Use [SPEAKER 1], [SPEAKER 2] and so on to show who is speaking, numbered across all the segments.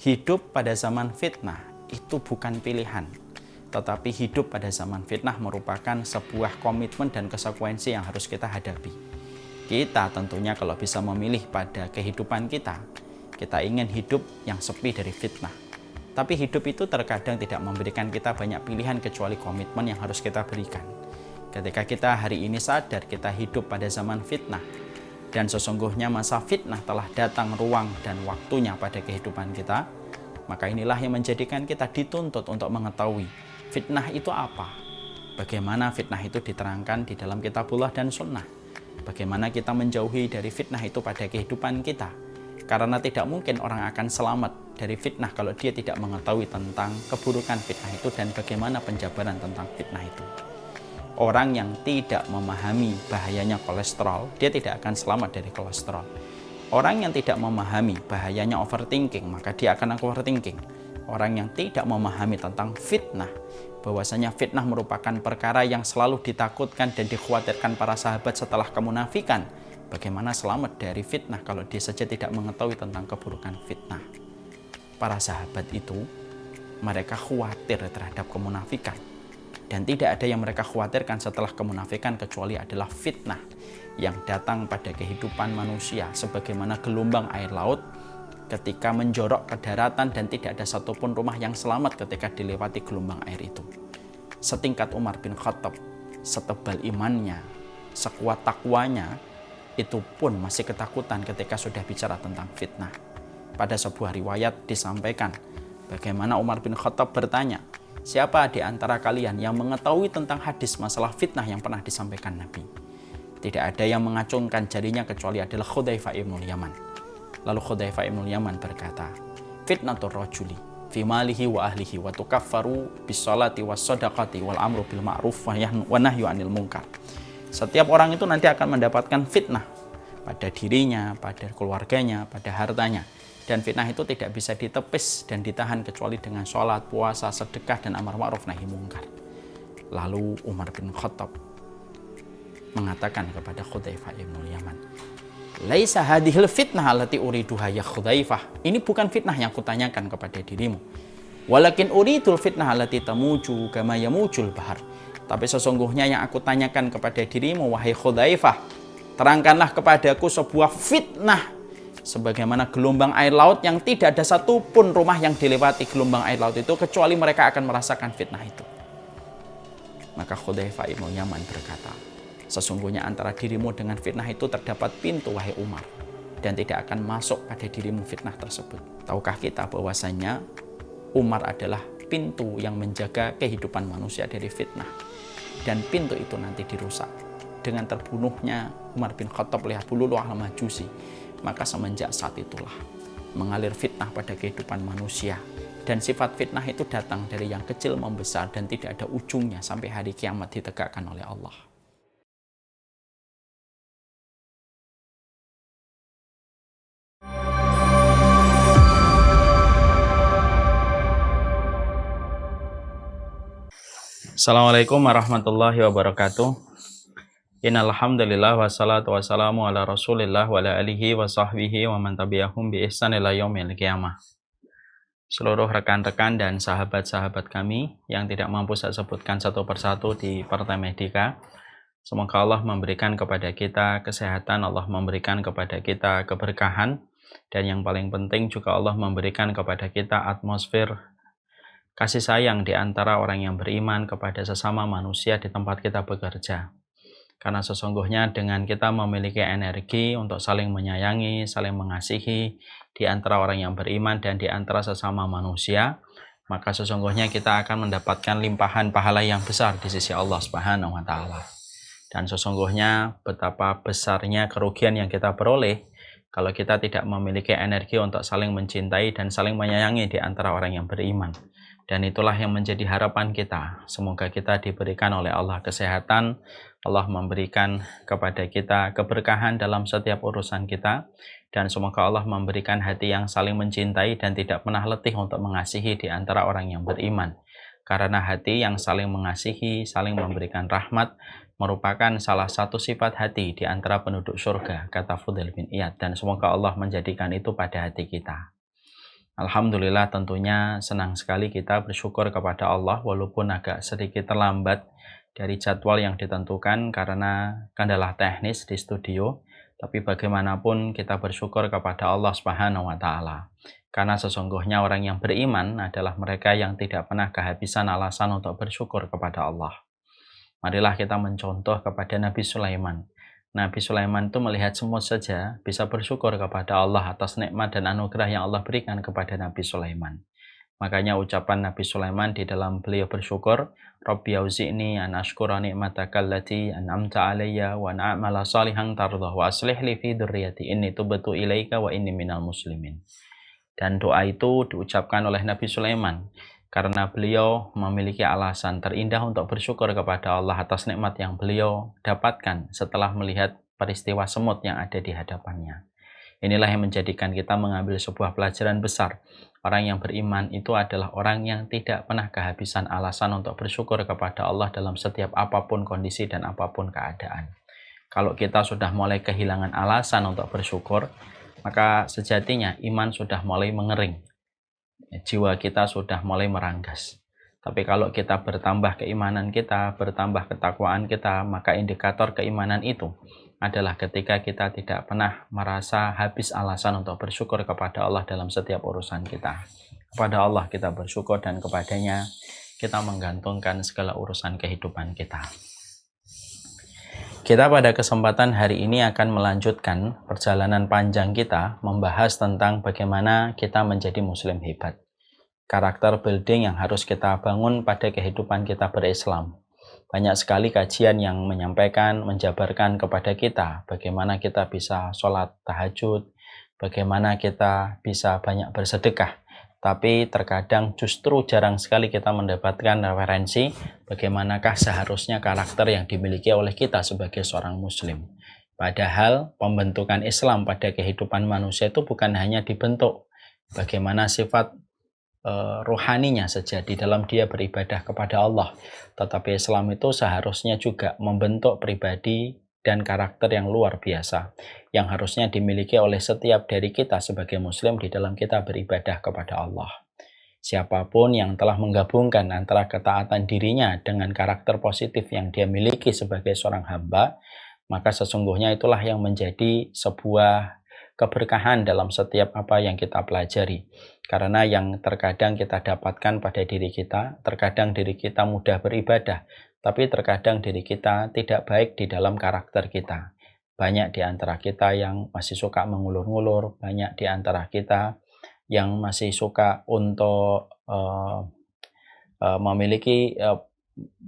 [SPEAKER 1] Hidup pada zaman fitnah itu bukan pilihan, tetapi hidup pada zaman fitnah merupakan sebuah komitmen dan konsekuensi yang harus kita hadapi. Kita tentunya kalau bisa memilih pada kehidupan kita ingin hidup yang sepi dari fitnah. Tapi hidup itu terkadang tidak memberikan kita banyak pilihan kecuali komitmen yang harus kita berikan. Ketika kita hari ini sadar kita hidup pada zaman fitnah, dan sesungguhnya masa fitnah telah datang ruang dan waktunya pada kehidupan kita, maka inilah yang menjadikan kita dituntut untuk mengetahui fitnah itu apa. Bagaimana fitnah itu diterangkan di dalam kitabullah dan sunnah. Bagaimana kita menjauhi dari fitnah itu pada kehidupan kita. Karena tidak mungkin orang akan selamat dari fitnah kalau dia tidak mengetahui tentang keburukan fitnah itu dan bagaimana penjabaran tentang fitnah itu. Orang yang tidak memahami bahayanya kolesterol, dia tidak akan selamat dari kolesterol. Orang yang tidak memahami bahayanya overthinking, maka dia akan overthinking. Orang yang tidak memahami tentang fitnah, bahwasanya fitnah merupakan perkara yang selalu ditakutkan dan dikhawatirkan para sahabat setelah kemunafikan. Bagaimana selamat dari fitnah kalau dia saja tidak mengetahui tentang keburukan fitnah? Para sahabat itu, mereka khawatir terhadap kemunafikan. Dan tidak ada yang mereka khawatirkan setelah kemunafikan kecuali adalah fitnah yang datang pada kehidupan manusia sebagaimana gelombang air laut ketika menjorok ke daratan dan tidak ada satupun rumah yang selamat ketika dilewati gelombang air itu. Setingkat Umar bin Khattab, setebal imannya, sekuat takwanya, itu pun masih ketakutan ketika sudah bicara tentang fitnah. Pada sebuah riwayat disampaikan bagaimana Umar bin Khattab bertanya, siapa di antara kalian yang mengetahui tentang hadis masalah fitnah yang pernah disampaikan Nabi? Tidak ada yang mengacungkan jarinya kecuali adalah Hudzaifah ibnul Yaman. Lalu Hudzaifah ibnul Yaman berkata, fitnatur rajuli fi malihi wa ahlihi wa tukaffaru bis salati was sadaqati wal amru bil ma'ruf wa nahyu 'anil munkar. Setiap orang itu nanti akan mendapatkan fitnah pada dirinya, pada keluarganya, pada hartanya. Dan fitnah itu tidak bisa ditepis dan ditahan kecuali dengan sholat, puasa, sedekah, dan amar ma'ruf nahi mungkar. Lalu Umar bin Khattab mengatakan kepada Hudzaifah ibnul Yaman, laisa hadhil fitnah allati uriduha ya Hudzaifah. Ini bukan fitnah yang kutanyakan kepada dirimu. Walakin uridul fitnah allati tamuju kama yamujul bahar. Tapi sesungguhnya yang aku tanyakan kepada dirimu, wahai Hudzaifah, terangkanlah kepadaku sebuah fitnah sebagaimana gelombang air laut yang tidak ada satupun rumah yang dilewati gelombang air laut itu kecuali mereka akan merasakan fitnah itu. Maka Hudzaifah ibnul Yaman berkata, sesungguhnya antara dirimu dengan fitnah itu terdapat pintu, wahai Umar, dan tidak akan masuk pada dirimu fitnah tersebut. Tahukah kita bahwasanya Umar adalah pintu yang menjaga kehidupan manusia dari fitnah, dan pintu itu nanti dirusak dengan terbunuhnya Umar bin Khattab oleh Abu Lu'lu'ah al-Majusi. Maka semenjak saat itulah mengalir fitnah pada kehidupan manusia, dan sifat fitnah itu datang dari yang kecil membesar dan tidak ada ujungnya sampai hari kiamat ditegakkan oleh Allah. Assalamualaikum warahmatullahi wabarakatuh. Innal hamdalillah wassalatu wassalamu ala Rasulillah wa ala alihi wa sahbihi wa man tabi'ahum bi ihsan ila yaumil qiyamah. Seluruh rekan-rekan dan sahabat-sahabat kami yang tidak mampu saya sebutkan satu persatu di Partai Medika, semoga Allah memberikan kepada kita kesehatan, Allah memberikan kepada kita keberkahan, dan yang paling penting juga Allah memberikan kepada kita atmosfer kasih sayang di antara orang yang beriman kepada sesama manusia di tempat kita bekerja. Karena sesungguhnya dengan kita memiliki energi untuk saling menyayangi, saling mengasihi di antara orang yang beriman dan di antara sesama manusia, maka sesungguhnya kita akan mendapatkan limpahan pahala yang besar di sisi Allah Subhanahu wa taala. Dan sesungguhnya betapa besarnya kerugian yang kita peroleh kalau kita tidak memiliki energi untuk saling mencintai dan saling menyayangi di antara orang yang beriman. Dan itulah yang menjadi harapan kita. Semoga kita diberikan oleh Allah kesehatan, Allah memberikan kepada kita keberkahan dalam setiap urusan kita, dan semoga Allah memberikan hati yang saling mencintai dan tidak pernah letih untuk mengasihi di antara orang yang beriman. Karena hati yang saling mengasihi, saling memberikan rahmat, merupakan salah satu sifat hati di antara penduduk surga, kata Fudail bin Iyad, dan semoga Allah menjadikan itu pada hati kita. Alhamdulillah, tentunya senang sekali kita bersyukur kepada Allah walaupun agak sedikit terlambat dari jadwal yang ditentukan karena kendala teknis di studio. Tapi bagaimanapun kita bersyukur kepada Allah Subhanahu wa taala. Karena sesungguhnya orang yang beriman adalah mereka yang tidak pernah kehabisan alasan untuk bersyukur kepada Allah. Marilah kita mencontoh kepada Nabi Sulaiman. Nabi Sulaiman itu melihat semut saja bisa bersyukur kepada Allah atas nikmat dan anugerah yang Allah berikan kepada Nabi Sulaiman. Makanya ucapan Nabi Sulaiman di dalam beliau bersyukur, Rabbi auzi'ni an ashkura ni'mataka allati an'amta alayya wa an a'mala salihan tardah wa aslih li fi dzurriyyati inni tubtu ilaika wa inni minal muslimin. Dan doa itu diucapkan oleh Nabi Sulaiman karena beliau memiliki alasan terindah untuk bersyukur kepada Allah atas nikmat yang beliau dapatkan setelah melihat peristiwa semut yang ada di hadapannya. Inilah yang menjadikan kita mengambil sebuah pelajaran besar. Orang yang beriman itu adalah orang yang tidak pernah kehabisan alasan untuk bersyukur kepada Allah dalam setiap apapun kondisi dan apapun keadaan. Kalau kita sudah mulai kehilangan alasan untuk bersyukur, maka sejatinya iman sudah mulai mengering. Jiwa kita sudah mulai meranggas. Tapi kalau kita bertambah keimanan kita, bertambah ketakwaan kita, maka indikator keimanan itu adalah ketika kita tidak pernah merasa habis alasan untuk bersyukur kepada Allah dalam setiap urusan kita. Kepada Allah kita bersyukur dan kepadanya kita menggantungkan segala urusan kehidupan kita. Kita pada kesempatan hari ini akan melanjutkan perjalanan panjang kita membahas tentang bagaimana kita menjadi muslim hebat. Karakter building yang harus kita bangun pada kehidupan kita berislam. Banyak sekali kajian yang menyampaikan, menjabarkan kepada kita bagaimana kita bisa sholat tahajud, bagaimana kita bisa banyak bersedekah. Tapi terkadang justru jarang sekali kita mendapatkan referensi bagaimanakah seharusnya karakter yang dimiliki oleh kita sebagai seorang muslim. Padahal pembentukan Islam pada kehidupan manusia itu bukan hanya dibentuk bagaimana sifat rohaninya saja di dalam dia beribadah kepada Allah, tetapi Islam itu seharusnya juga membentuk pribadi dan karakter yang luar biasa yang harusnya dimiliki oleh setiap dari kita sebagai muslim di dalam kita beribadah kepada Allah. Siapapun yang telah menggabungkan antara ketaatan dirinya dengan karakter positif yang dia miliki sebagai seorang hamba, maka sesungguhnya itulah yang menjadi sebuah keberkahan dalam setiap apa yang kita pelajari. Karena yang terkadang kita dapatkan pada diri kita, terkadang diri kita mudah beribadah, tapi terkadang diri kita tidak baik di dalam karakter kita. Banyak di antara kita yang masih suka mengulur-ngulur, banyak di antara kita yang masih suka untuk memiliki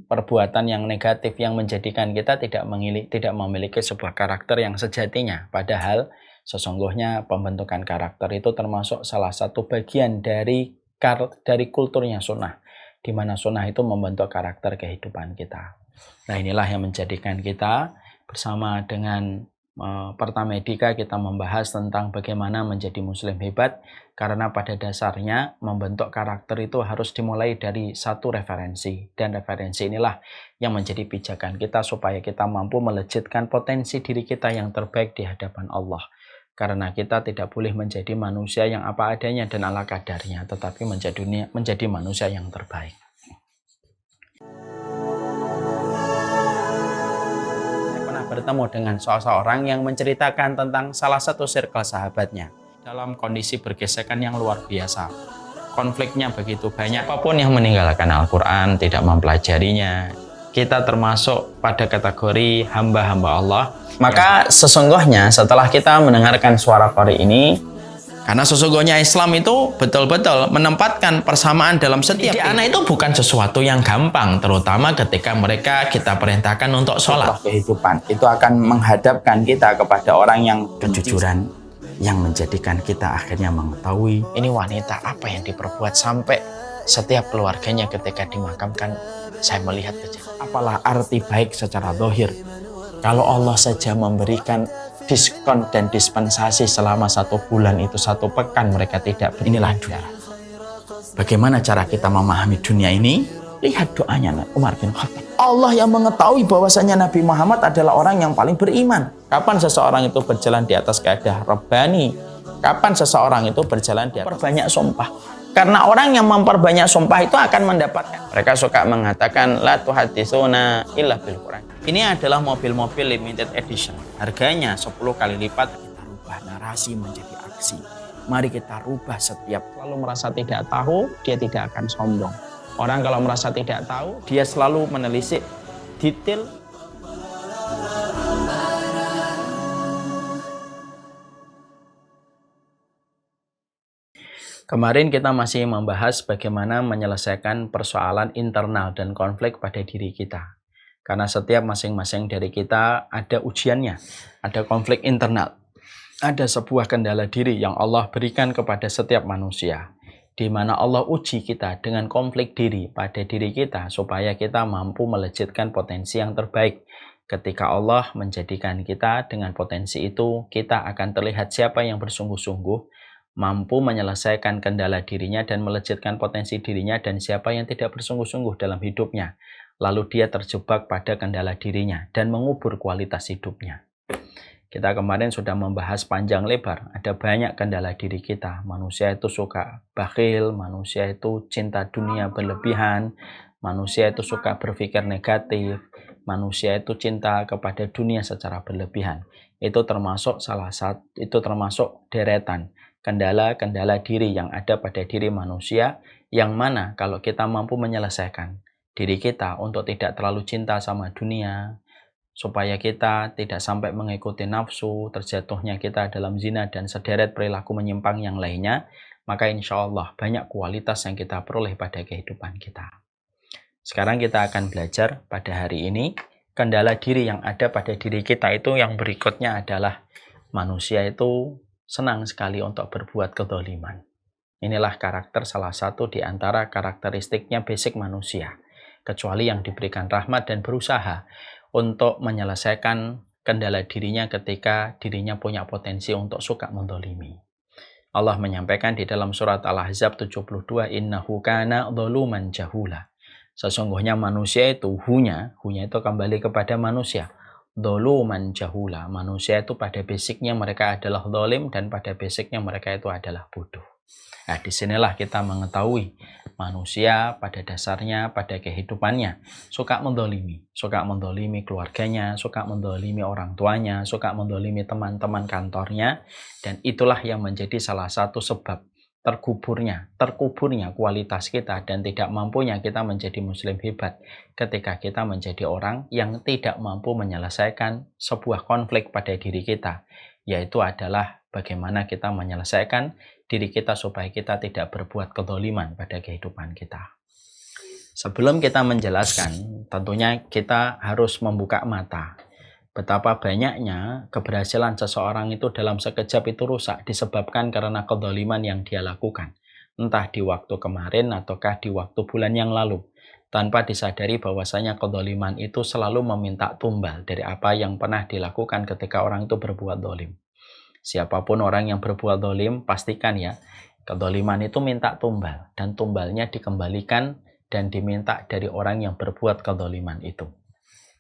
[SPEAKER 1] perbuatan yang negatif yang menjadikan kita tidak memiliki sebuah karakter yang sejatinya. Padahal sesungguhnya pembentukan karakter itu termasuk salah satu bagian dari kulturnya sunnah, di mana sunnah itu membentuk karakter kehidupan kita. Nah, inilah yang menjadikan kita bersama dengan Pertamedika kita membahas tentang bagaimana menjadi muslim hebat, karena pada dasarnya membentuk karakter itu harus dimulai dari satu referensi, dan referensi inilah yang menjadi pijakan kita supaya kita mampu melejitkan potensi diri kita yang terbaik di hadapan Allah. Karena kita tidak boleh menjadi manusia yang apa adanya dan ala kadarnya, tetapi menjadi manusia yang terbaik. Bertemu dengan seseorang yang menceritakan tentang salah satu circle sahabatnya dalam kondisi bergesekan yang luar biasa. Konfliknya begitu banyak, apapun yang meninggalkan Al-Quran, tidak mempelajarinya, kita termasuk pada kategori hamba-hamba Allah. Maka sesungguhnya setelah kita mendengarkan suara qari ini, karena sesungguhnya Islam itu betul-betul menempatkan persamaan dalam setiap anak itu bukan sesuatu yang gampang, terutama ketika mereka kita perintahkan untuk sholat. Kehidupan itu akan menghadapkan kita kepada orang yang kejujuran, yang menjadikan kita akhirnya mengetahui ini wanita apa yang diperbuat sampai setiap keluarganya ketika dimakamkan saya melihat saja. Apalah arti baik secara zahir kalau Allah saja memberikan diskon dan dispensasi selama 1 bulan itu 1 pekan mereka tidak. Inilah dunia. Bagaimana cara kita memahami dunia ini? Lihat doanya Umar bin Khattab. Allah yang mengetahui bahwasanya Nabi Muhammad adalah orang yang paling beriman. Kapan seseorang itu berjalan di atas kaidah Rabbani, Kapan seseorang itu berjalan di atas perbanyak sumpah? Karena orang yang memperbanyak sumpah itu akan mendapatkan. Mereka suka mengatakan la tuhaditsuna illa bil Quran. Ini adalah mobil-mobil limited edition. Harganya 10 kali lipat. Kita rubah narasi menjadi aksi. Mari kita rubah setiap.
[SPEAKER 2] Selalu merasa tidak tahu, dia tidak akan sombong. Orang kalau merasa tidak tahu,
[SPEAKER 1] dia selalu menelisik detail. Kemarin kita masih membahas bagaimana menyelesaikan persoalan internal dan konflik pada diri kita. Karena setiap masing-masing dari kita ada ujiannya, ada konflik internal. Ada sebuah kendala diri yang Allah berikan kepada setiap manusia, di mana Allah uji kita dengan konflik diri pada diri kita supaya kita mampu melejitkan potensi yang terbaik. Ketika Allah menjadikan kita dengan potensi itu, kita akan terlihat siapa yang bersungguh-sungguh mampu menyelesaikan kendala dirinya dan melejitkan potensi dirinya, dan siapa yang tidak bersungguh-sungguh dalam hidupnya. Lalu dia terjebak pada kendala dirinya dan mengubur kualitas hidupnya. Kita kemarin sudah membahas panjang lebar, ada banyak kendala diri kita. Manusia itu suka bakhil, manusia itu cinta dunia berlebihan, manusia itu suka berpikir negatif, manusia itu cinta kepada dunia secara berlebihan. Itu termasuk deretan kendala-kendala diri yang ada pada diri manusia, yang mana kalau kita mampu menyelesaikan diri kita untuk tidak terlalu cinta sama dunia, supaya kita tidak sampai mengikuti nafsu, terjatuhnya kita dalam zina dan sederet perilaku menyimpang yang lainnya, maka insya Allah banyak kualitas yang kita peroleh pada kehidupan kita. Sekarang kita akan belajar pada hari ini, kendala diri yang ada pada diri kita itu yang berikutnya adalah manusia itu senang sekali untuk berbuat kedzaliman. Inilah karakter salah satu di antara karakteristiknya basic manusia. Kecuali yang diberikan rahmat dan berusaha untuk menyelesaikan kendala dirinya ketika dirinya punya potensi untuk suka mendolimi. Allah menyampaikan di dalam surat Al-Ahzab 72, innahu kana dzaluman jahula. Sesungguhnya manusia itu, hunya itu kembali kepada manusia. Dzaluman jahula, manusia itu pada basicnya mereka adalah zalim, dan pada basicnya mereka itu adalah bodoh. Nah, disinilah kita mengetahui manusia pada dasarnya, pada kehidupannya suka mendolimi keluarganya, suka mendolimi orang tuanya, suka mendolimi teman-teman kantornya, dan itulah yang menjadi salah satu sebab terkuburnya kualitas kita dan tidak mampunya kita menjadi muslim hebat ketika kita menjadi orang yang tidak mampu menyelesaikan sebuah konflik pada diri kita, yaitu adalah bagaimana kita menyelesaikan diri kita supaya kita tidak berbuat kedzaliman pada kehidupan kita. Sebelum kita menjelaskan, tentunya kita harus membuka mata betapa banyaknya keberhasilan seseorang itu dalam sekejap itu rusak disebabkan karena kedzaliman yang dia lakukan, entah di waktu kemarin ataukah di waktu bulan yang lalu, tanpa disadari bahwasanya kedzaliman itu selalu meminta tumbal dari apa yang pernah dilakukan ketika orang itu berbuat zalim. Siapapun orang yang berbuat zalim, pastikan ya, kedzaliman itu minta tumbal, dan tumbalnya dikembalikan dan diminta dari orang yang berbuat kedzaliman itu.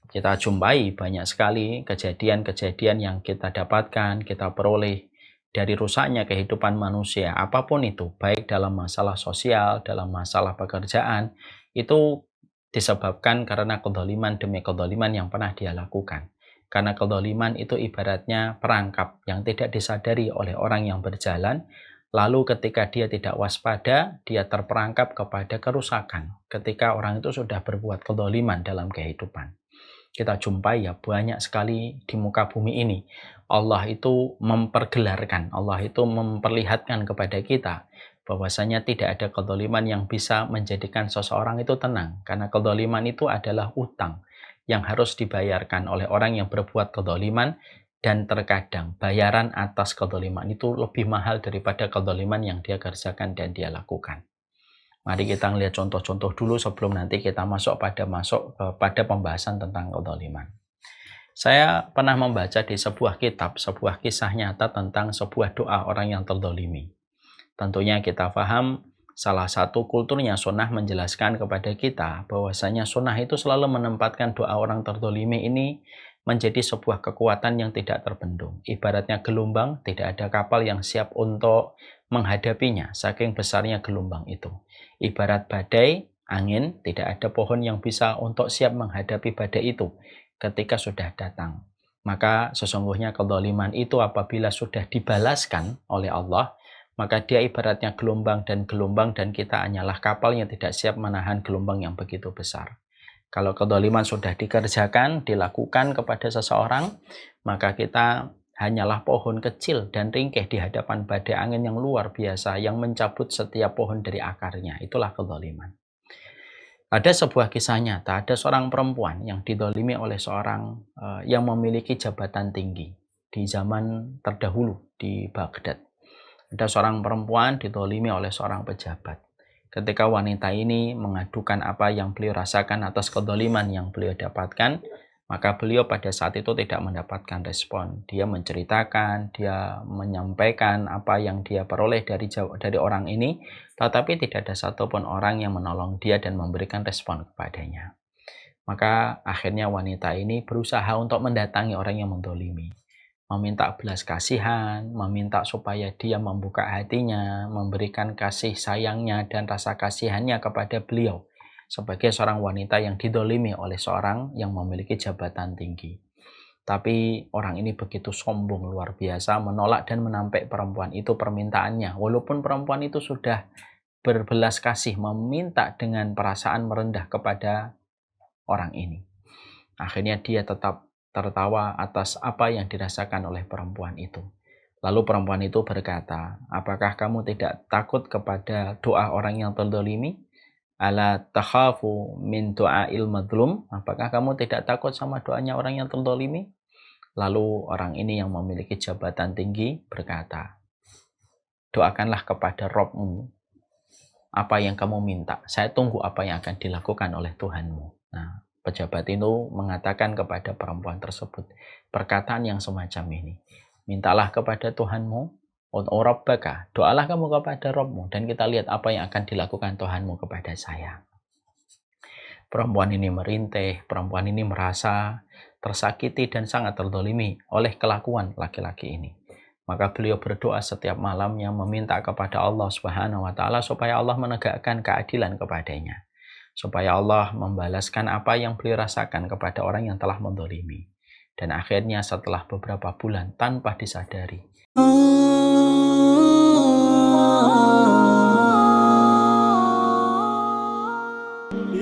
[SPEAKER 1] Kita jumpai banyak sekali kejadian-kejadian yang kita dapatkan, kita peroleh dari rusaknya kehidupan manusia, apapun itu, baik dalam masalah sosial, dalam masalah pekerjaan, itu disebabkan karena kedzaliman demi kedzaliman yang pernah dia lakukan. Karena kedzaliman itu ibaratnya perangkap yang tidak disadari oleh orang yang berjalan, lalu ketika dia tidak waspada, dia terperangkap kepada kerusakan ketika orang itu sudah berbuat kedzaliman dalam kehidupan. Kita jumpai ya banyak sekali di muka bumi ini. Allah itu memperlihatkan kepada kita bahwasanya tidak ada kedzaliman yang bisa menjadikan seseorang itu tenang. Karena kedzaliman itu adalah utang yang harus dibayarkan oleh orang yang berbuat kedzaliman, dan terkadang bayaran atas kedzaliman itu lebih mahal daripada kedzaliman yang dia kerjakan dan dia lakukan. Mari kita lihat contoh-contoh dulu sebelum nanti kita masuk pada pembahasan tentang kedzaliman. Saya pernah membaca di sebuah kitab, sebuah kisah nyata tentang sebuah doa orang yang terzalimi. Tentunya kita paham salah satu kulturnya sunnah menjelaskan kepada kita bahwasanya sunnah itu selalu menempatkan doa orang terzalimi ini menjadi sebuah kekuatan yang tidak terbendung. Ibaratnya gelombang, tidak ada kapal yang siap untuk menghadapinya, saking besarnya gelombang itu. Ibarat badai, angin, tidak ada pohon yang bisa untuk siap menghadapi badai itu ketika sudah datang. Maka sesungguhnya kezaliman itu apabila sudah dibalaskan oleh Allah, maka dia ibaratnya gelombang dan kita hanyalah kapal yang tidak siap menahan gelombang yang begitu besar. Kalau kezaliman sudah dikerjakan, dilakukan kepada seseorang, maka kita hanyalah pohon kecil dan ringkih di hadapan badai angin yang luar biasa yang mencabut setiap pohon dari akarnya. Itulah kezaliman. Ada sebuah kisah nyata, ada seorang perempuan yang didolimi oleh seorang yang memiliki jabatan tinggi di zaman terdahulu di Baghdad. Ada seorang perempuan didolimi oleh seorang pejabat. Ketika wanita ini mengadukan apa yang beliau rasakan atas kedoliman yang beliau dapatkan, maka beliau pada saat itu tidak mendapatkan respon. Dia menceritakan, dia menyampaikan apa yang dia peroleh dari orang ini, tetapi tidak ada satupun orang yang menolong dia dan memberikan respon kepadanya. Maka akhirnya wanita ini berusaha untuk mendatangi orang yang mendolimi, meminta belas kasihan, meminta supaya dia membuka hatinya, memberikan kasih sayangnya dan rasa kasihannya kepada beliau sebagai seorang wanita yang didolimi oleh seorang yang memiliki jabatan tinggi. Tapi orang ini begitu sombong luar biasa, menolak dan menampik perempuan itu permintaannya, walaupun perempuan itu sudah berbelas kasih, meminta dengan perasaan merendah kepada orang ini. Akhirnya dia tetap tertawa atas apa yang dirasakan oleh perempuan itu. Lalu perempuan itu berkata, apakah kamu tidak takut kepada doa orang yang terdolimi? Ala takhafu min du'ail madlum? Apakah kamu tidak takut sama doanya orang yang terdolimi? Lalu orang ini yang memiliki jabatan tinggi berkata, doakanlah kepada Robmu apa yang kamu minta. Saya tunggu apa yang akan dilakukan oleh Tuhanmu. Nah, pejabat itu mengatakan kepada perempuan tersebut perkataan yang semacam ini. Mintalah kepada Tuhanmu, Rabbaka, doalah kamu kepada Rabbmu, dan kita lihat apa yang akan dilakukan Tuhanmu kepada saya. Perempuan ini merintih, perempuan ini merasa tersakiti dan sangat terdolimi oleh kelakuan laki-laki ini. Maka beliau berdoa setiap malamnya meminta kepada Allah Subhanahu wa taala supaya Allah menegakkan keadilan kepadanya. Supaya Allah membalaskan apa yang beliau rasakan kepada orang yang telah mendolimi. Dan akhirnya setelah beberapa bulan tanpa disadari,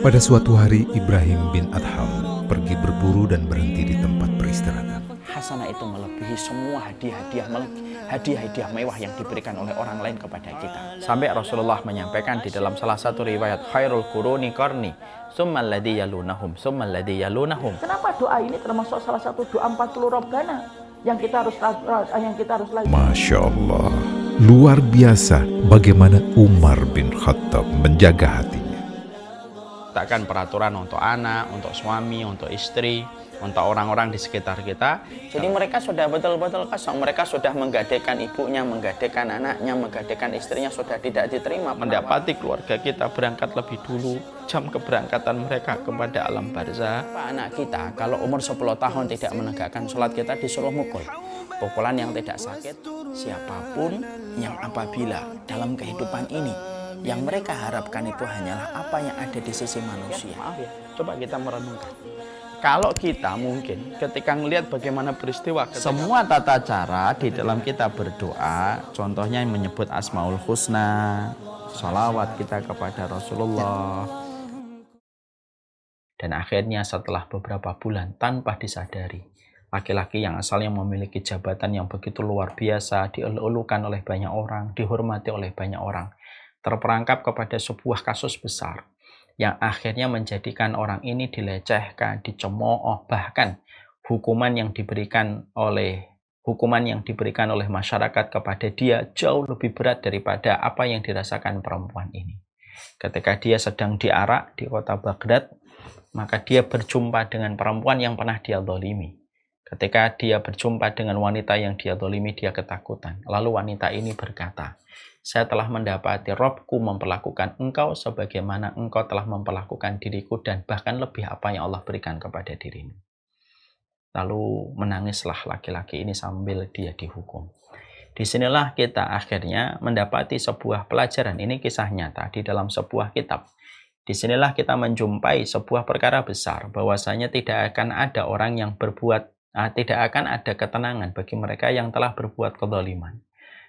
[SPEAKER 3] pada suatu hari Ibrahim bin Adham pergi berburu dan berhenti di tempat peristirahatan.
[SPEAKER 1] hasanah itu melebihi semua hadiah-hadiah mewah yang diberikan oleh orang lain kepada kita. Sampai Rasulullah menyampaikan di dalam salah satu riwayat, khairul quruni qarni, tsummal ladzi yalunahum, tsummal ladzi yalunahum.
[SPEAKER 4] Kenapa doa ini termasuk salah satu doa 40 Robbana yang kita harus lakukan?
[SPEAKER 3] Masya Allah, luar biasa bagaimana Umar bin Khattab menjaga hatinya.
[SPEAKER 1] Letakkan peraturan untuk anak, untuk suami, untuk istri, untuk orang-orang di sekitar kita. Jadi mereka sudah betul-betul kosong. Mereka sudah menggadaikan ibunya, menggadaikan anaknya, menggadaikan istrinya, sudah tidak diterima. Mendapati keluarga kita berangkat lebih dulu, jam keberangkatan mereka kepada alam barzah. Anak kita kalau umur 10 tahun tidak menegakkan sholat, kita disuruh mukul. Pukulan yang tidak sakit. Siapapun yang apabila dalam kehidupan ini yang mereka harapkan itu hanyalah apa yang ada di sisi manusia. Maaf ya, coba kita merenungkan. Kalau kita mungkin ketika melihat bagaimana peristiwa, semua tata cara di dalam kita berdoa, contohnya menyebut Asmaul Husna, sholawat kita kepada Rasulullah. Dan akhirnya setelah beberapa bulan tanpa disadari, laki-laki yang asalnya memiliki jabatan yang begitu luar biasa, dielu-elukan oleh banyak orang, dihormati oleh banyak orang, terperangkap kepada sebuah kasus besar yang akhirnya menjadikan orang ini dilecehkan, dicemooh, bahkan hukuman yang diberikan oleh masyarakat kepada dia jauh lebih berat daripada apa yang dirasakan perempuan ini. Ketika dia sedang diarak di kota Baghdad, maka dia berjumpa dengan perempuan yang pernah dia zalimi. Ketika dia berjumpa dengan wanita yang dia zalimi, dia ketakutan. Lalu wanita ini berkata, saya telah mendapati Robku memperlakukan engkau sebagaimana engkau telah memperlakukan diriku dan bahkan lebih apa yang Allah berikan kepada dirimu. Lalu menangislah laki-laki ini sambil dia dihukum. Disinilah kita akhirnya mendapati sebuah pelajaran. Ini kisah nyata di dalam sebuah kitab. Disinilah kita menjumpai sebuah perkara besar, bahwasanya tidak akan ada orang yang tidak akan ada ketenangan bagi mereka yang telah berbuat kezaliman.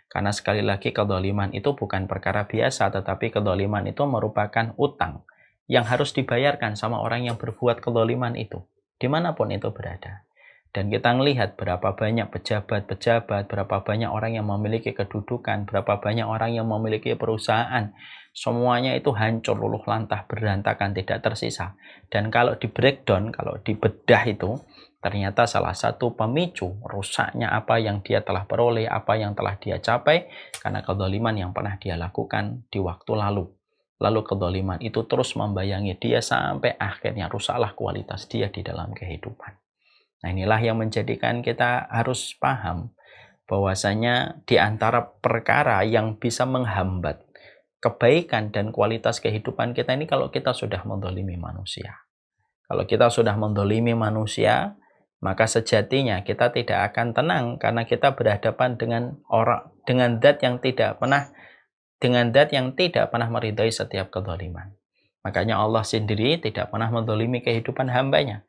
[SPEAKER 1] Karena sekali lagi kezaliman itu bukan perkara biasa, tetapi kezaliman itu merupakan utang yang harus dibayarkan sama orang yang berbuat kezaliman itu, dimanapun itu berada. Dan kita melihat berapa banyak pejabat-pejabat, berapa banyak orang yang memiliki kedudukan, berapa banyak orang yang memiliki perusahaan. Semuanya itu hancur, luluh lantah, berantakan, tidak tersisa. Dan kalau di breakdown, kalau dibedah itu, ternyata salah satu pemicu rusaknya apa yang dia telah peroleh, apa yang telah dia capai, karena kezaliman yang pernah dia lakukan di waktu lalu. Lalu kezaliman itu terus membayangi dia sampai akhirnya rusaklah kualitas dia di dalam kehidupan. Nah, inilah yang menjadikan kita harus paham bahwasanya di antara perkara yang bisa menghambat kebaikan dan kualitas kehidupan kita ini kalau kita sudah menzalimi manusia. Kalau kita sudah menzalimi manusia, maka sejatinya kita tidak akan tenang karena kita berhadapan dengan zat yang tidak pernah meridai setiap kezaliman. Makanya Allah sendiri tidak pernah menzalimi kehidupan hambanya.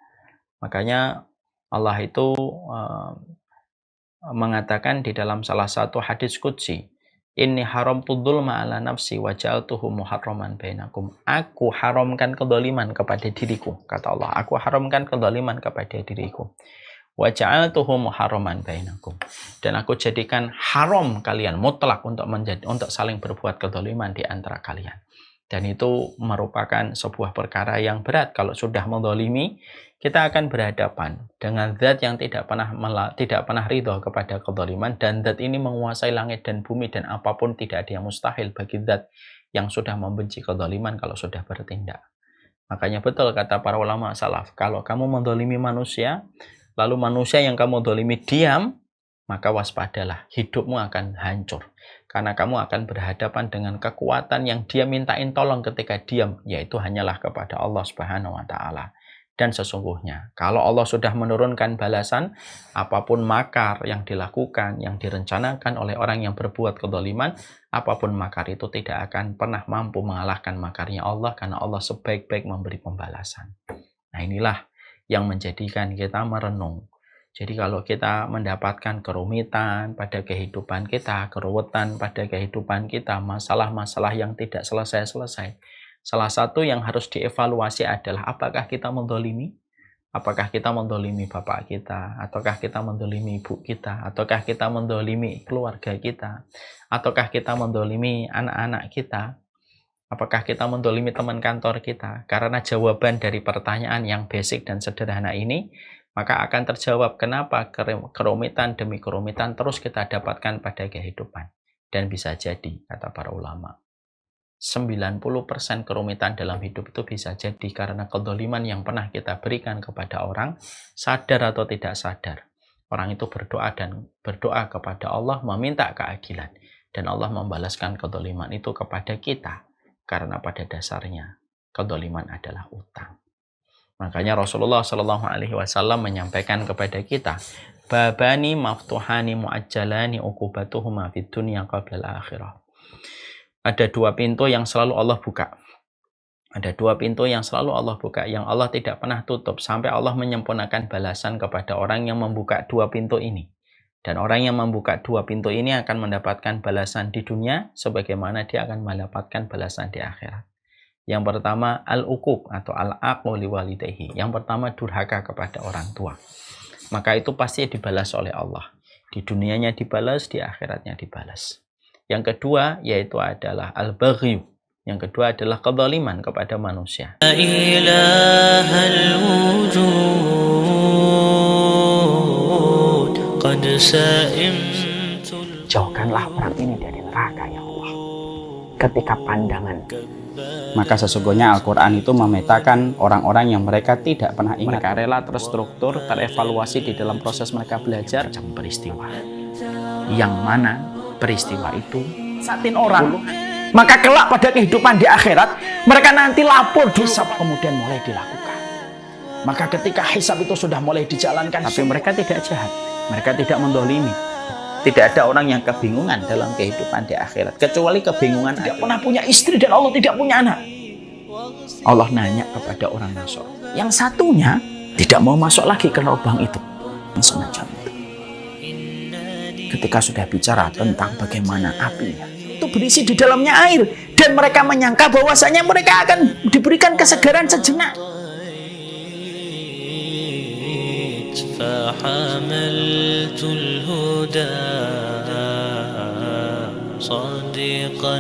[SPEAKER 1] Makanya Allah itu mengatakan di dalam salah satu hadis qudsi, inni haramtu dzulma ala nafsi wa ja'altuhu muharraman bainakum. Aku haramkan kezaliman kepada diriku, kata Allah. Aku haramkan kezaliman kepada diriku. Wa ja'altuhu muharraman bainakum. Dan aku jadikan haram kalian mutlak untuk saling berbuat kezaliman di antara kalian. Dan itu merupakan sebuah perkara yang berat. Kalau sudah menzalimi, kita akan berhadapan dengan zat yang tidak pernah ridho kepada kezaliman, dan zat ini menguasai langit dan bumi, dan apapun tidak ada yang mustahil bagi zat yang sudah membenci kezaliman kalau sudah bertindak. Makanya betul kata para ulama salaf, kalau kamu menzalimi manusia, lalu manusia yang kamu zalimi diam, maka waspadalah, hidupmu akan hancur. Karena kamu akan berhadapan dengan kekuatan yang dia mintain tolong ketika diam, yaitu hanyalah kepada Allah Subhanahu wa Ta'ala. Dan sesungguhnya, kalau Allah sudah menurunkan balasan, apapun makar yang dilakukan, yang direncanakan oleh orang yang berbuat kezaliman, apapun makar itu tidak akan pernah mampu mengalahkan makarnya Allah, karena Allah sebaik-baik memberi pembalasan. Nah, inilah yang menjadikan kita merenung. Jadi kalau kita mendapatkan kerumitan pada kehidupan kita, keruwetan pada kehidupan kita, masalah-masalah yang tidak selesai-selesai, salah satu yang harus dievaluasi adalah apakah kita menzalimi? Apakah kita menzalimi bapak kita? Ataukah kita menzalimi ibu kita? Ataukah kita menzalimi keluarga kita? Ataukah kita menzalimi anak-anak kita? Apakah kita menzalimi teman kantor kita? Karena jawaban dari pertanyaan yang basic dan sederhana ini, maka akan terjawab kenapa kerumitan demi kerumitan terus kita dapatkan pada kehidupan. Dan bisa jadi, kata para ulama, 90% kerumitan dalam hidup itu bisa jadi karena kezaliman yang pernah kita berikan kepada orang, sadar atau tidak sadar. Orang itu berdoa kepada Allah, meminta keadilan. Dan Allah membalaskan kezaliman itu kepada kita. Karena pada dasarnya, kezaliman adalah utang. Makanya Rasulullah SAW menyampaikan kepada kita, babani maftuhani mu'ajjalani uqubatuhuma fid dunya qabla al-akhirah. Ada dua pintu yang selalu Allah buka. Ada dua pintu yang selalu Allah buka, yang Allah tidak pernah tutup sampai Allah menyempurnakan balasan kepada orang yang membuka dua pintu ini. Dan orang yang membuka dua pintu ini akan mendapatkan balasan di dunia sebagaimana dia akan mendapatkan balasan di akhirat. Yang pertama al-uquq atau al-aqu liwalidayhi. Yang pertama durhaka kepada orang tua. Maka itu pasti dibalas oleh Allah. Di dunianya dibalas, di akhiratnya dibalas. Yang kedua yaitu adalah al-baghyu. Yang kedua adalah kezaliman kepada manusia.
[SPEAKER 2] Jauhkanlah orang ini dari neraka, ya Allah. Ketika pandangan,
[SPEAKER 1] maka sesungguhnya Al-Quran itu memetakan orang-orang yang mereka tidak pernah ingat. Mereka rela terstruktur, terevaluasi di dalam proses mereka belajar peristiwa. Yang mana peristiwa itu satin orang. Maka kelak pada kehidupan di akhirat, mereka nanti lapor dosa kemudian mulai dilakukan. Maka ketika hisab itu sudah mulai dijalankan, tapi mereka tidak jahat, mereka tidak mendolimi. Tidak ada orang yang kebingungan dalam kehidupan di akhirat, kecuali kebingungan tidak pernah punya istri dan Allah tidak punya anak. Allah nanya kepada orang Nasr, yang satunya tidak mau masuk lagi ke lubang itu. Semacam itu. Ketika sudah bicara tentang bagaimana apinya, itu berisi di dalamnya air, dan mereka menyangka bahwasanya mereka akan diberikan kesegaran sejenak.
[SPEAKER 5] فحملت الهدى صادقا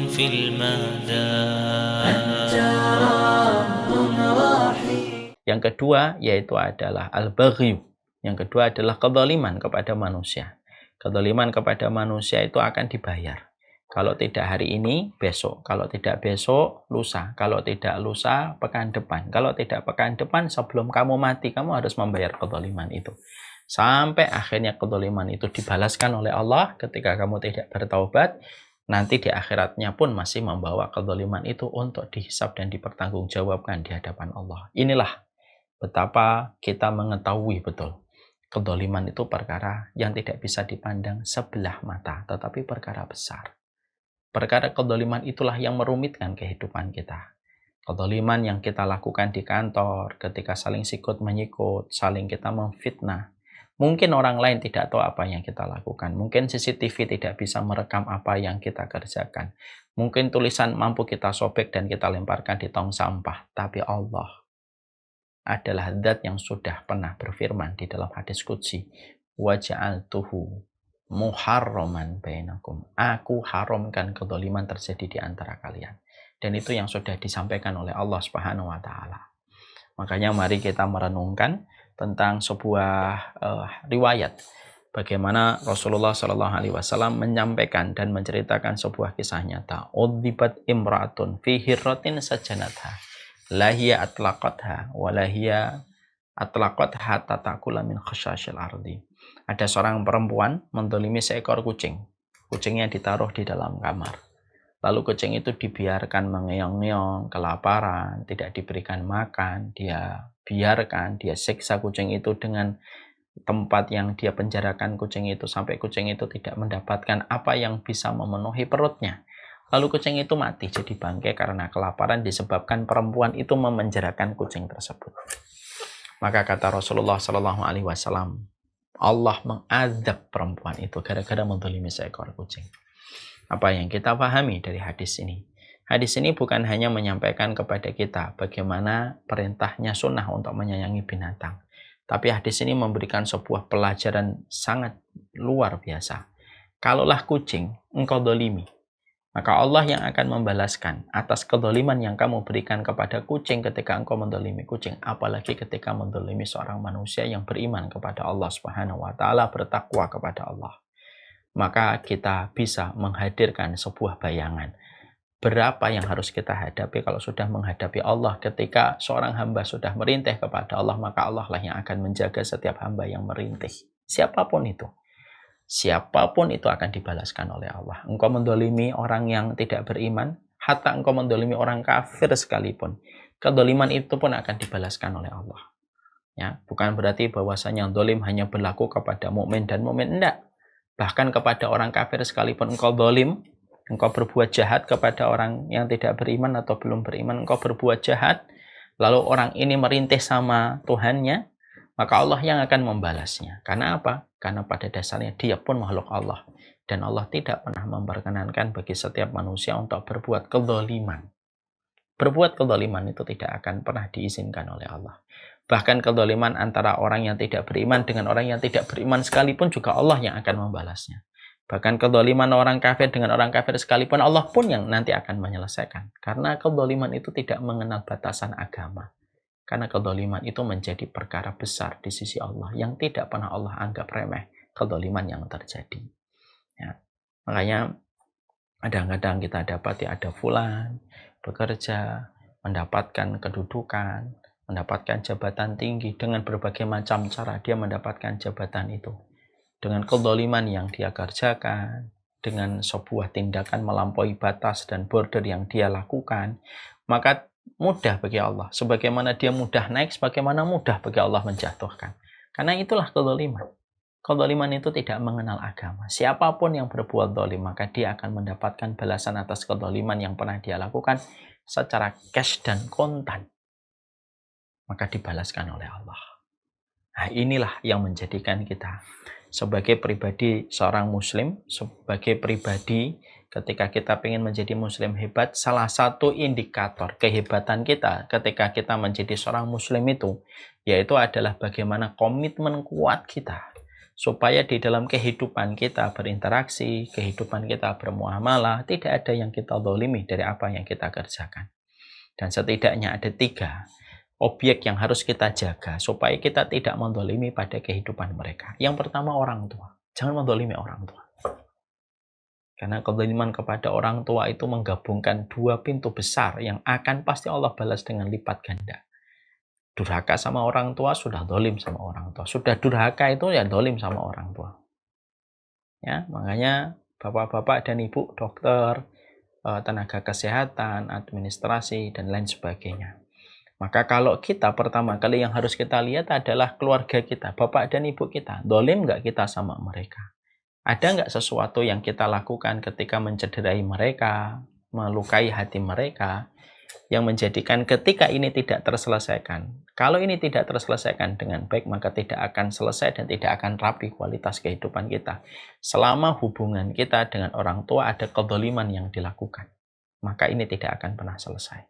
[SPEAKER 5] في المدى.
[SPEAKER 1] Yang kedua yaitu adalah al-baghyu. Yang kedua adalah kezaliman kepada manusia. Kezaliman kepada manusia itu akan dibayar. Kalau tidak hari ini, besok. Kalau tidak besok, lusa. Kalau tidak lusa, pekan depan. Kalau tidak pekan depan, sebelum kamu mati, kamu harus membayar kezaliman itu. Sampai akhirnya kezaliman itu dibalaskan oleh Allah ketika kamu tidak bertaubat. Nanti di akhiratnya pun masih membawa kezaliman itu untuk dihisab dan dipertanggungjawabkan di hadapan Allah. Inilah betapa kita mengetahui betul. Kezaliman itu perkara yang tidak bisa dipandang sebelah mata, tetapi perkara besar. Perkara kezaliman itulah yang merumitkan kehidupan kita. Kezaliman yang kita lakukan di kantor, ketika saling sikut menyikut, saling kita memfitnah. Mungkin orang lain tidak tahu apa yang kita lakukan. Mungkin CCTV tidak bisa merekam apa yang kita kerjakan. Mungkin tulisan mampu kita sobek dan kita lemparkan di tong sampah. Tapi Allah adalah zat yang sudah pernah berfirman di dalam hadis qudsi, wa ja'altuhu muharraman bainakum. Aku haramkan kezaliman terjadi di antara kalian. Dan itu yang sudah disampaikan oleh Allah Subhanahu wa taala. Makanya mari kita merenungkan tentang sebuah riwayat bagaimana Rasulullah Shallallahu alaihi wasallam menyampaikan dan menceritakan sebuah kisah nyata. Udzibat imra'atun fi hirratin sajanatha. La hiya atlaqatha wa la hiya atlaqatha tatakula min khasyashil ardi. Ada seorang perempuan mendolimi seekor kucing. Kucingnya ditaruh di dalam kamar. Lalu kucing itu dibiarkan mengeong-ngeong, kelaparan, tidak diberikan makan. Dia biarkan, dia siksa kucing itu dengan tempat yang dia penjarakan kucing itu sampai kucing itu tidak mendapatkan apa yang bisa memenuhi perutnya. Lalu kucing itu mati jadi bangkai karena kelaparan disebabkan perempuan itu memenjarakan kucing tersebut. Maka kata Rasulullah SAW, Allah mengadab perempuan itu gara-gara mendolimi seekor kucing. Apa yang kita pahami dari hadis ini? Hadis ini bukan hanya menyampaikan kepada kita bagaimana perintahnya sunnah untuk menyayangi binatang. Tapi hadis ini memberikan sebuah pelajaran sangat luar biasa. Kalaulah kucing engkau dolimi, maka Allah yang akan membalaskan atas kedoliman yang kamu berikan kepada kucing ketika engkau mendolimi kucing. Apalagi ketika mendolimi seorang manusia yang beriman kepada Allah Subhanahu wa ta'ala, bertakwa kepada Allah. Maka kita bisa menghadirkan sebuah bayangan. Berapa yang harus kita hadapi kalau sudah menghadapi Allah. Ketika seorang hamba sudah merintih kepada Allah, maka Allah lah yang akan menjaga setiap hamba yang merintih. Siapapun itu. Siapapun itu akan dibalaskan oleh Allah. Engkau mendolimi orang yang tidak beriman, hatta engkau mendolimi orang kafir sekalipun, kedoliman itu pun akan dibalaskan oleh Allah. Ya, bukan berarti bahwasanya dolim hanya berlaku kepada mukmin dan mukmin, enggak. Bahkan kepada orang kafir sekalipun engkau dolim, engkau berbuat jahat kepada orang yang tidak beriman atau belum beriman, engkau berbuat jahat, lalu orang ini merintih sama Tuhannya, maka Allah yang akan membalasnya. Karena apa? Karena pada dasarnya dia pun makhluk Allah. Dan Allah tidak pernah memperkenankan bagi setiap manusia untuk berbuat kezaliman. Berbuat kezaliman itu tidak akan pernah diizinkan oleh Allah. Bahkan kezaliman antara orang yang tidak beriman dengan orang yang tidak beriman sekalipun juga Allah yang akan membalasnya. Bahkan kezaliman orang kafir dengan orang kafir sekalipun Allah pun yang nanti akan menyelesaikan. Karena kezaliman itu tidak mengenal batasan agama. Karena kezaliman itu menjadi perkara besar di sisi Allah yang tidak pernah Allah anggap remeh kezaliman yang terjadi. Ya. Makanya kadang-kadang kita dapati ada fulan bekerja, mendapatkan kedudukan, mendapatkan jabatan tinggi dengan berbagai macam cara dia mendapatkan jabatan itu. Dengan kezaliman yang dia kerjakan, dengan sebuah tindakan melampaui batas dan border yang dia lakukan, maka mudah bagi Allah. Sebagaimana dia mudah naik, sebagaimana mudah bagi Allah menjatuhkan. Karena itulah kezaliman. Kezaliman itu tidak mengenal agama. Siapapun yang berbuat zalim, maka dia akan mendapatkan balasan atas kezaliman yang pernah dia lakukan secara cash dan kontan. Maka dibalaskan oleh Allah. Nah, inilah yang menjadikan kita sebagai pribadi seorang muslim, sebagai pribadi ketika kita ingin menjadi muslim hebat, salah satu indikator kehebatan kita ketika kita menjadi seorang muslim itu, yaitu adalah bagaimana komitmen kuat kita supaya di dalam kehidupan kita berinteraksi, kehidupan kita bermuamalah, tidak ada yang kita zalimi dari apa yang kita kerjakan. Dan setidaknya ada 3 objek yang harus kita jaga supaya kita tidak menzalimi pada kehidupan mereka. Yang pertama, orang tua. Jangan menzalimi orang tua. Karena kezaliman kepada orang tua itu menggabungkan 2 pintu besar yang akan pasti Allah balas dengan lipat ganda. Durhaka sama orang tua, sudah zalim sama orang tua. Sudah durhaka itu ya zalim sama orang tua. Ya, makanya bapak-bapak dan ibu dokter, tenaga kesehatan, administrasi, dan lain sebagainya. Maka kalau kita pertama kali yang harus kita lihat adalah keluarga kita, bapak dan ibu kita. Zalim nggak kita sama mereka? Ada nggak sesuatu yang kita lakukan ketika mencederai mereka, melukai hati mereka, yang menjadikan ketika ini tidak terselesaikan? Kalau ini tidak terselesaikan dengan baik, maka tidak akan selesai dan tidak akan rapi kualitas kehidupan kita. Selama hubungan kita dengan orang tua ada kezaliman yang dilakukan, maka ini tidak akan pernah selesai.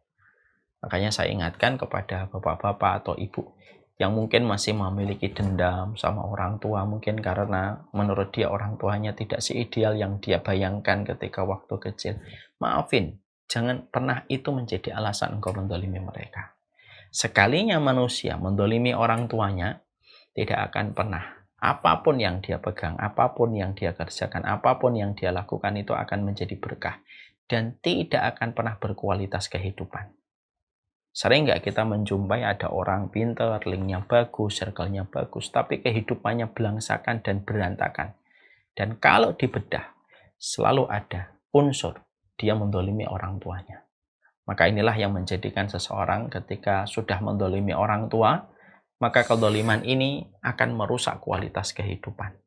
[SPEAKER 1] Makanya saya ingatkan kepada bapak-bapak atau ibu yang mungkin masih memiliki dendam sama orang tua, mungkin karena menurut dia orang tuanya tidak seideal yang dia bayangkan ketika waktu kecil. Maafin, jangan pernah itu menjadi alasan engkau mendolimi mereka. Sekalinya manusia mendolimi orang tuanya, tidak akan pernah. Apapun yang dia pegang, apapun yang dia kerjakan, apapun yang dia lakukan itu akan menjadi berkah. Dan tidak akan pernah berkualitas kehidupan. Sering nggak kita menjumpai ada orang pintar, linknya bagus, circle-nya bagus, tapi kehidupannya belangsakan dan berantakan. Dan kalau dibedah, selalu ada unsur dia mendolimi orang tuanya. Maka inilah yang menjadikan seseorang ketika sudah mendolimi orang tua, maka kedoliman ini akan merusak kualitas kehidupan.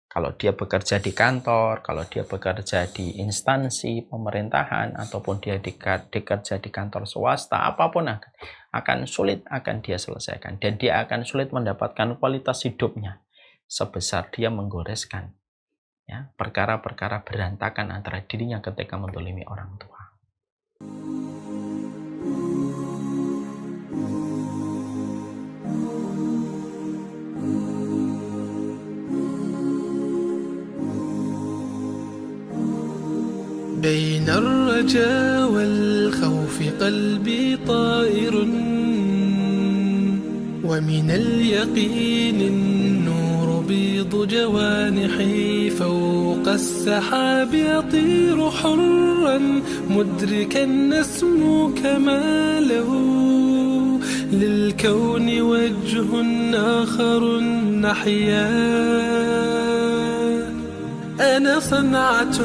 [SPEAKER 1] Kalau dia bekerja di kantor, kalau dia bekerja di instansi pemerintahan, ataupun dia bekerja di kantor swasta, apapun akan sulit akan dia selesaikan. Dan dia akan sulit mendapatkan kualitas hidupnya sebesar dia menggoreskan ya, perkara-perkara berantakan antara dirinya ketika mendolimi orang tua.
[SPEAKER 6] بين الرجاء والخوف قلبي طائر ومن اليقين النور بيض جوانحي فوق السحاب يطير حرا مدركا نسمو كماله للكون وجه آخر نحيا أنا صنعة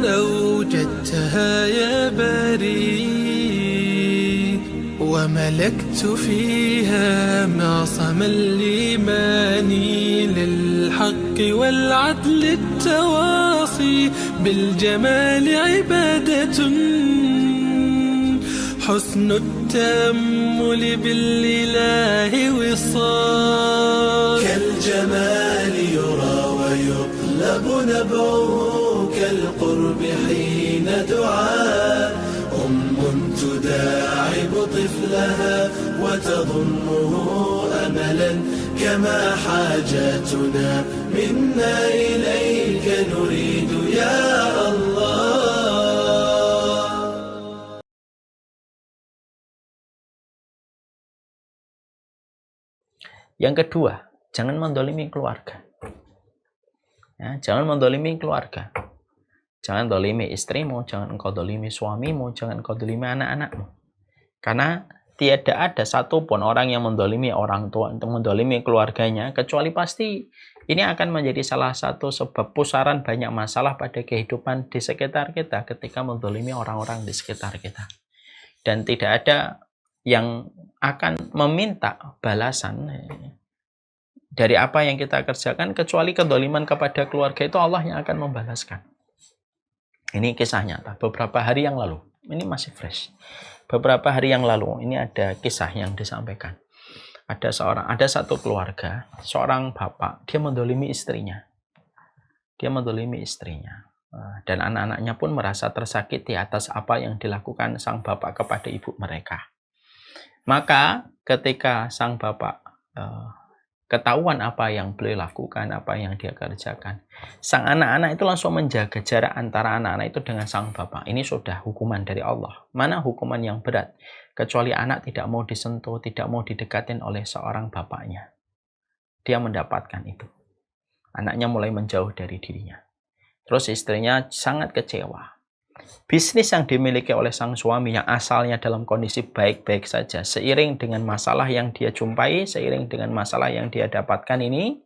[SPEAKER 6] أوجدتها يا باري وملكت فيها معصم الإيمان للحق والعدل التواصي بالجمال عبادة حسن التأمل بالإله وصال كالجمال يرى ويطلب نبعه كالقرب حين دعاء تداعب طفلها وتظنه أملا كما حاجاتنا منا إليك نريد يا الله.
[SPEAKER 1] Yang kedua, jangan mendolimi keluarga. Ya, jangan mendolimi keluarga. Jangan dolimi istrimu, jangan engkau dolimi suamimu, jangan engkau dolimi anak-anakmu. Karena tidak ada satupun orang yang mendolimi orang tua, untuk mendolimi keluarganya, kecuali pasti ini akan menjadi salah satu sebab pusaran banyak masalah pada kehidupan di sekitar kita ketika mendolimi orang-orang di sekitar kita. Dan tidak ada yang akan meminta balasan dari apa yang kita kerjakan, kecuali kedoliman kepada keluarga itu Allah yang akan membalaskan. Ini kisah nyata beberapa hari yang lalu. Ini masih fresh. Beberapa hari yang lalu ini ada kisah yang disampaikan. Ada satu keluarga, seorang bapak, dia mendolimi istrinya. Dan anak-anaknya pun merasa tersakiti atas apa yang dilakukan sang bapak kepada ibu mereka. Maka ketika sang bapak ketahuan apa yang beliau lakukan, apa yang dia kerjakan, sang anak-anak itu langsung menjaga jarak antara anak-anak itu dengan sang bapak. Ini sudah hukuman dari Allah. Mana hukuman yang berat? Kecuali anak tidak mau disentuh, tidak mau didekatin oleh seorang bapaknya. Dia mendapatkan itu. Anaknya mulai menjauh dari dirinya. Terus istrinya sangat kecewa. Bisnis yang dimiliki oleh sang suami yang asalnya dalam kondisi baik-baik saja, seiring dengan masalah yang dia jumpai, seiring dengan masalah yang dia dapatkan ini,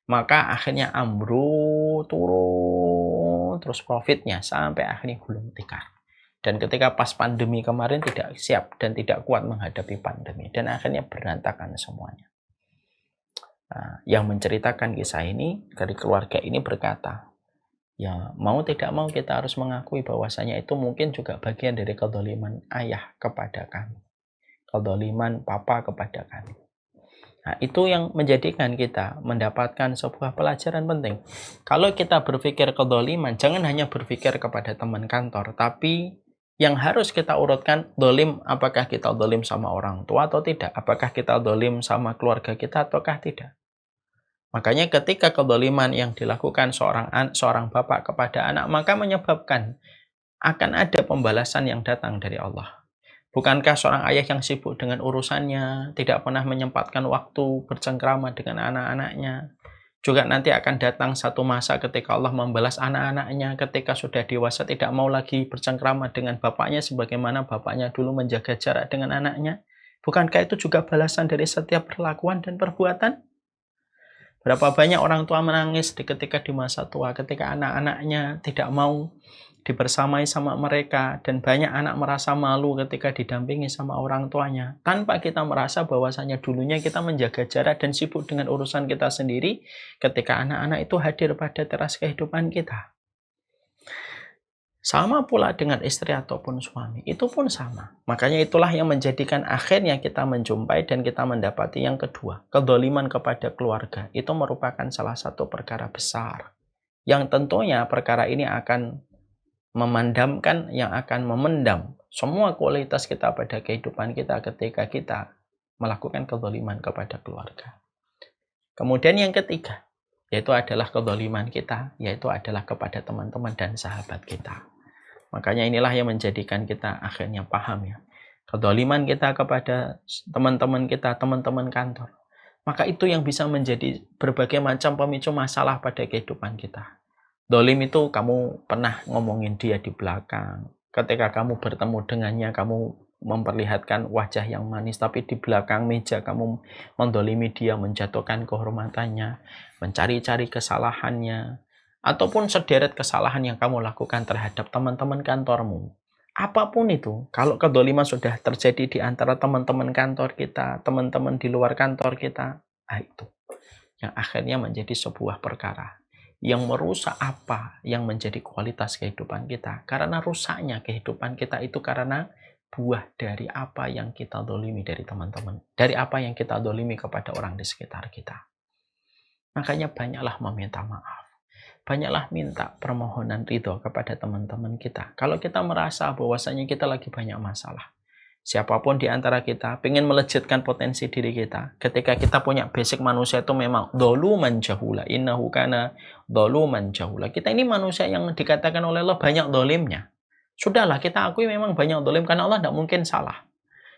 [SPEAKER 1] maka akhirnya ambruk, turun terus profitnya sampai akhirnya gulung tikar. Dan ketika pas pandemi kemarin tidak siap dan tidak kuat menghadapi pandemi, dan akhirnya berantakan semuanya. Yang menceritakan kisah ini dari keluarga ini berkata, ya mau tidak mau kita harus mengakui bahwasanya itu mungkin juga bagian dari kedoliman ayah kepada kami, kedoliman papa kepada kami. Nah, itu yang menjadikan kita mendapatkan sebuah pelajaran penting. Kalau kita berpikir kedoliman, jangan hanya berpikir kepada teman kantor, tapi yang harus kita urutkan, dolim, apakah kita dolim sama orang tua atau tidak, apakah kita dolim sama keluarga kita ataukah tidak. Makanya ketika kedoliman yang dilakukan seorang bapak kepada anak, maka menyebabkan akan ada pembalasan yang datang dari Allah. Bukankah seorang ayah yang sibuk dengan urusannya, tidak pernah menyempatkan waktu bercengkrama dengan anak-anaknya, juga nanti akan datang satu masa ketika Allah membalas anak-anaknya ketika sudah dewasa, tidak mau lagi bercengkrama dengan bapaknya sebagaimana bapaknya dulu menjaga jarak dengan anaknya. Bukankah itu juga balasan dari setiap perlakuan dan perbuatan? Berapa banyak orang tua menangis ketika di masa tua, ketika anak-anaknya tidak mau dibersamai sama mereka, dan banyak anak merasa malu ketika didampingi sama orang tuanya, tanpa kita merasa bahwasanya dulunya kita menjaga jarak dan sibuk dengan urusan kita sendiri ketika anak-anak itu hadir pada teras kehidupan kita. Sama pula dengan istri ataupun suami, itu pun sama. Makanya itulah yang menjadikan akhirnya kita menjumpai dan kita mendapati yang kedua, kedoliman kepada keluarga. Itu merupakan salah satu perkara besar, yang tentunya perkara ini akan memendam semua kualitas kita pada kehidupan kita ketika kita melakukan kedoliman kepada keluarga. Kemudian yang ketiga, yaitu adalah kedoliman kita, yaitu adalah kepada teman-teman dan sahabat kita. Makanya inilah yang menjadikan kita akhirnya paham ya, kedoliman kita kepada teman-teman kita, teman-teman kantor, maka itu yang bisa menjadi berbagai macam pemicu masalah pada kehidupan kita. Dolim itu kamu pernah ngomongin dia di belakang, ketika kamu bertemu dengannya kamu memperlihatkan wajah yang manis, tapi di belakang meja kamu mendolimi dia, menjatuhkan kehormatannya, mencari-cari kesalahannya, ataupun sederet kesalahan yang kamu lakukan terhadap teman-teman kantormu. Apapun itu, kalau kedoliman sudah terjadi di antara teman-teman kantor kita, teman-teman di luar kantor kita, itu yang akhirnya menjadi sebuah perkara yang merusak apa yang menjadi kualitas kehidupan kita. Karena rusaknya kehidupan kita itu karena buah dari apa yang kita dolimi dari teman-teman, dari apa yang kita dolimi kepada orang di sekitar kita. Makanya banyaklah meminta maaf, banyaklah minta permohonan ridho kepada teman-teman kita. Kalau kita merasa bahwasanya kita lagi banyak masalah, siapapun di antara kita pengen melejitkan potensi diri kita, ketika kita punya basic manusia itu memang doluman jahula, innahu kana doluman jahula. Kita ini manusia yang dikatakan oleh Allah banyak dolimnya. Sudahlah, kita akui memang banyak dolim, karena Allah tidak mungkin salah.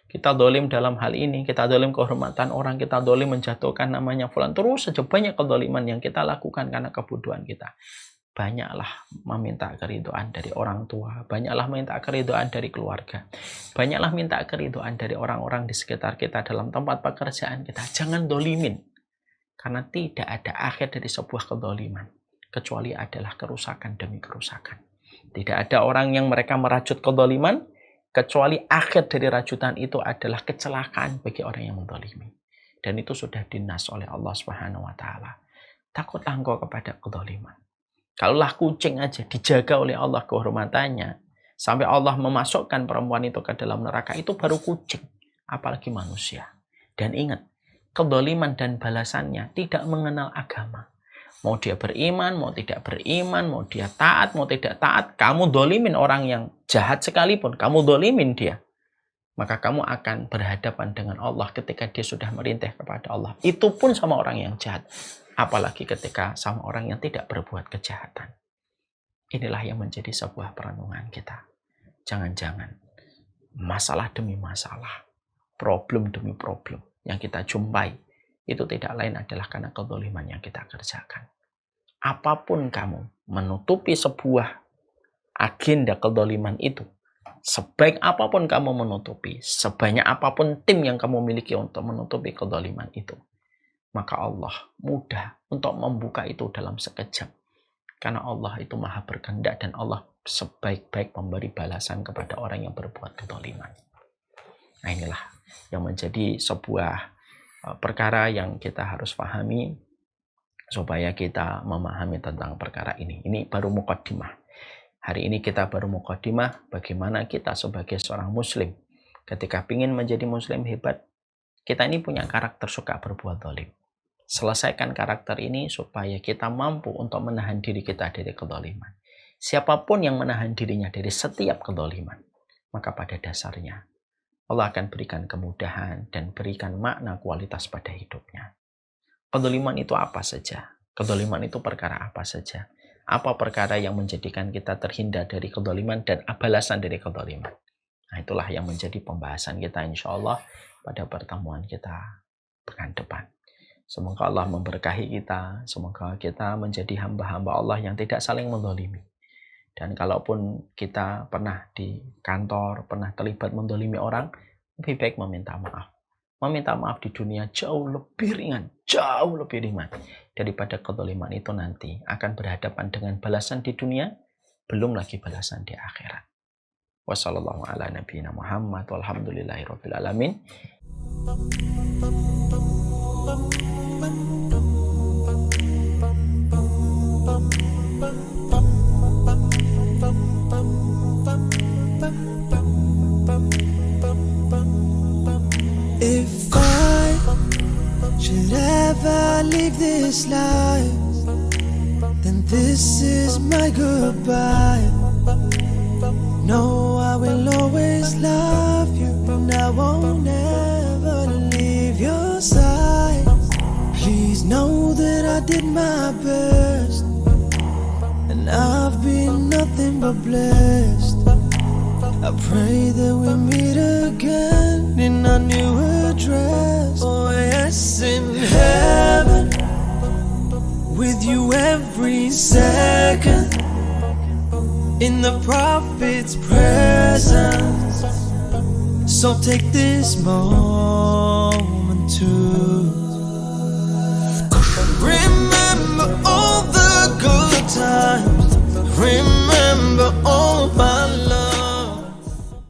[SPEAKER 1] Kita dolim dalam hal ini, kita dolim kehormatan orang, kita dolim menjatuhkan namanya fulan. Terus saja banyak kedoliman yang kita lakukan karena kebodohan kita. Banyaklah meminta keridhaan dari orang tua, banyaklah minta keridhaan dari keluarga, banyaklah minta keridhaan dari orang-orang di sekitar kita dalam tempat pekerjaan kita. Jangan dolimin, karena tidak ada akhir dari sebuah kedoliman kecuali adalah kerusakan demi kerusakan. Tidak ada orang yang mereka merajut kedoliman
[SPEAKER 2] kecuali akhir dari rajutan itu adalah kecelakaan bagi orang yang menzalimi. Dan itu sudah dinas oleh Allah Subhanahu wa taala. Takutlah engkau kepada kezaliman. Kalaulah kucing aja dijaga oleh Allah kehormatannya, sampai Allah memasukkan perempuan itu ke dalam neraka, itu baru kucing, apalagi manusia. Dan ingat, kezaliman dan balasannya tidak mengenal agama. Mau dia beriman, mau tidak beriman, mau dia taat, mau tidak taat, kamu dolimin orang yang jahat sekalipun, kamu dolimin dia, maka kamu akan berhadapan dengan Allah ketika dia sudah merintih kepada Allah. Itu pun sama orang yang jahat, apalagi ketika sama orang yang tidak berbuat kejahatan. Inilah yang menjadi sebuah perenungan kita. Jangan-jangan masalah demi masalah, problem demi problem yang kita jumpai, itu tidak lain adalah karena kezaliman yang kita kerjakan. Apapun kamu menutupi sebuah agenda kezaliman itu, sebaik apapun kamu menutupi, sebanyak apapun tim yang kamu miliki untuk menutupi kezaliman itu, maka Allah mudah untuk membuka itu dalam sekejap. Karena Allah itu maha berkehendak dan Allah sebaik-baik memberi balasan kepada orang yang berbuat kezaliman. Nah, inilah yang menjadi sebuah perkara yang kita harus pahami supaya kita memahami tentang perkara ini. Ini baru muqaddimah. Hari ini kita baru muqaddimah bagaimana kita sebagai seorang muslim ketika ingin menjadi muslim hebat, kita ini punya karakter suka berbuat zalim. Selesaikan karakter ini supaya kita mampu untuk menahan diri kita dari kezaliman. Siapapun yang menahan dirinya dari setiap kezaliman, maka pada dasarnya Allah akan berikan kemudahan dan berikan makna kualitas pada hidupnya. Kezaliman itu apa saja? Kezaliman itu perkara apa saja? Apa perkara yang menjadikan kita terhindar dari kezaliman dan balasan dari kezaliman? Nah, itulah yang menjadi pembahasan kita insya Allah pada pertemuan kita pekan depan. Semoga Allah memberkahi kita, semoga kita menjadi hamba-hamba Allah yang tidak saling menzalimi. Dan kalaupun kita pernah di kantor, pernah terlibat menzalimi orang, lebih baik meminta maaf. Meminta maaf di dunia jauh lebih ringan daripada kezaliman itu nanti akan berhadapan dengan balasan di dunia, belum lagi balasan di akhirat. Wassallallahu ala nabiyina Muhammad walhamdulillahirabbil alamin.
[SPEAKER 6] If I should ever leave this life, then this is my goodbye. No, I will always love you, and I won't ever leave your side. Please know that I did my best, and I've been nothing but blessed. I pray that we meet again in our new address. Oh yes, in heaven, with you every second, in the Prophet's presence. So take this moment to remember